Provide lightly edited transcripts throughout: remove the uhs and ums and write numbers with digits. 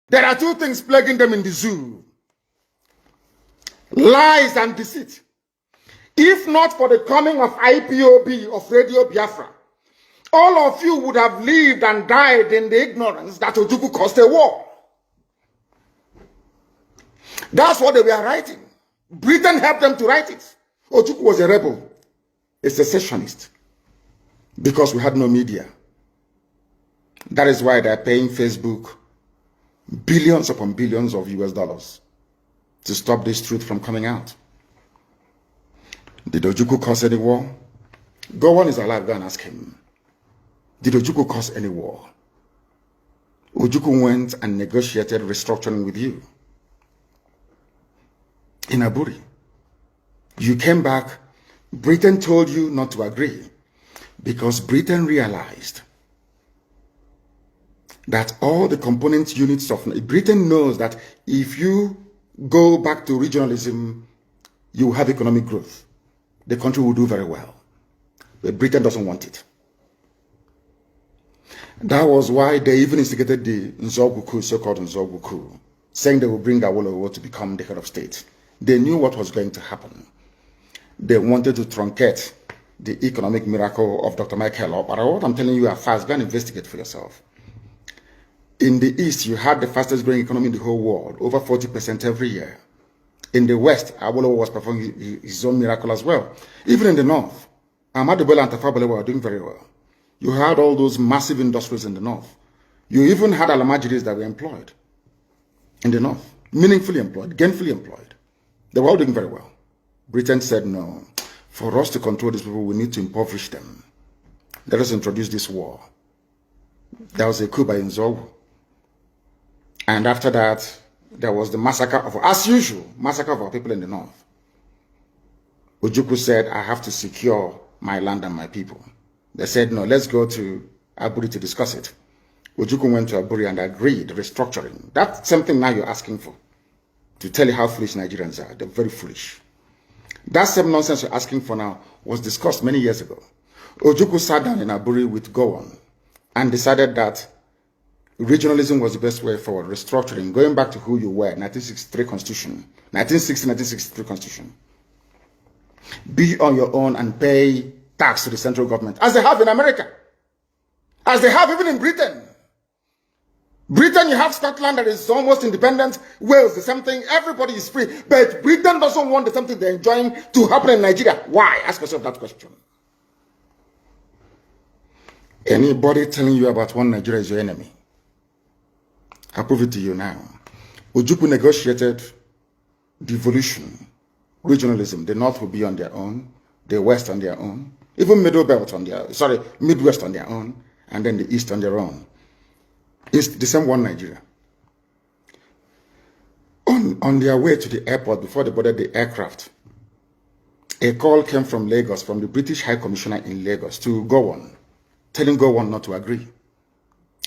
There are two things plaguing them in the zoo: lies and deceit. If not for the coming of IPOB, of Radio Biafra, all of you would have lived and died in the ignorance that Ojukwu caused a war. That's what they were writing. Britain helped them to write it. Ojukwu was a rebel, a secessionist, because we had no media. That is why they're paying Facebook billions upon billions of US dollars to stop this truth from coming out. Did Ojukwu cause any war? Gowon is alive, go and ask him. Did Ojukwu cause any war? Ojukwu went and negotiated restructuring with you in Aburi. You came back, Britain told you not to agree because Britain realized that all the component units of Britain knows that if you go back to regionalism, you will have economic growth. The country will do very well. But Britain doesn't want it. That was why they even instigated the Nzogwu coup, so-called Nzogwu coup, saying they will bring Awolowo to become the head of state. They knew what was going to happen. They wanted to truncate the economic miracle of Dr. Michael Opara. What I'm telling you are fast. Go and investigate for yourself. In the East, you had the fastest growing economy in the whole world, over 40% every year. In the West, Awolowo was performing his own miracle as well. Even in the North, Ahmadu Bello and Tafawa Balewa were doing very well. You had all those massive industries in the North. You even had Alamajiris that were employed in the North, meaningfully employed, gainfully employed. They were all doing very well. Britain said, no, for us to control these people, we need to impoverish them. Let us introduce this war. There was a coup by Nzogwu. And after that, there was the massacre of, as usual, massacre of our people in the North. Ojukwu said, I have to secure my land and my people. They said, no, let's go to Aburi to discuss it. Ojukwu went to Aburi and agreed restructuring. That's something now you're asking for. To tell you how foolish Nigerians are. They're very foolish. That same nonsense you're asking for now was discussed many years ago. Ojukwu sat down in Aburi with Gowon and decided that regionalism was the best way forward. Restructuring, going back to who you were, 1963 Constitution, 1960-1963 Constitution. Be on your own and pay tax to the central government, as they have in America, as they have even in Britain. Britain, you have Scotland that is almost independent. Wales, the same thing. Everybody is free. But Britain doesn't want the same thing they're enjoying to happen in Nigeria. Why? Ask yourself that question. Anybody telling you about one Nigeria is your enemy. I'll prove it to you now. Ojukwu negotiated devolution, regionalism. The North will be on their own, the West on their own, even Midwest on their own, and then the East on their own. It's the same one Nigeria. On their way to the airport, before they boarded the aircraft, a call came from Lagos, from the British High Commissioner in Lagos to Gowon, telling Gowon not to agree,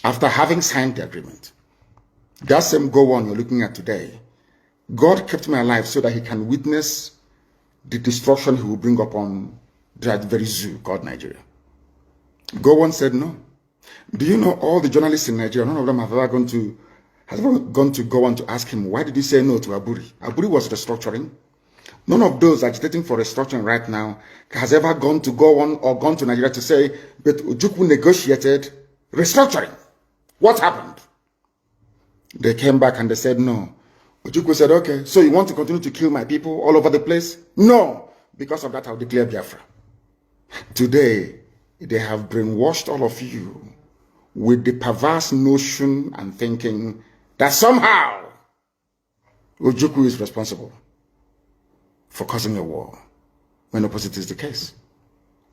after having signed the agreement. That same Gowon you're looking at today, God kept me alive so that he can witness the destruction he will bring upon that very zoo called Nigeria. Gowon said no. Do you know all the journalists in Nigeria, none of them have ever gone to Gowon to ask him, why did he say no to Aburi? Aburi was restructuring. None of those agitating for restructuring right now has ever gone to Gowon or gone to Nigeria to say, but Ojukwu negotiated restructuring. What happened? They came back and they said no. Ojukwu said, okay, so you want to continue to kill my people all over the place? No. Because of that, I'll declare Biafra. Today, they have brainwashed all of you with the perverse notion and thinking that somehow Ojukwu is responsible for causing a war, when opposite is the case.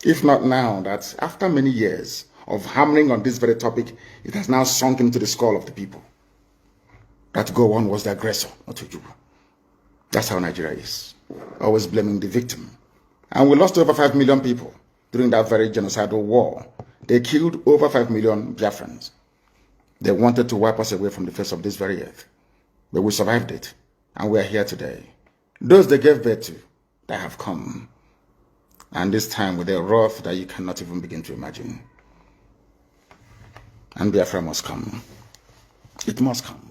If not now, that after many years of hammering on this very topic, it has now sunk into the skull of the people that Gowon was the aggressor, not Ojukwu. That's how Nigeria is, always blaming the victim. And we lost over 5 million people during that very genocidal war. They killed over 5 million Biafrans. They wanted to wipe us away from the face of this very earth. But we survived it, and we are here today. Those they gave birth to, they have come. And this time with a wrath that you cannot even begin to imagine. And Biafra must come. It must come.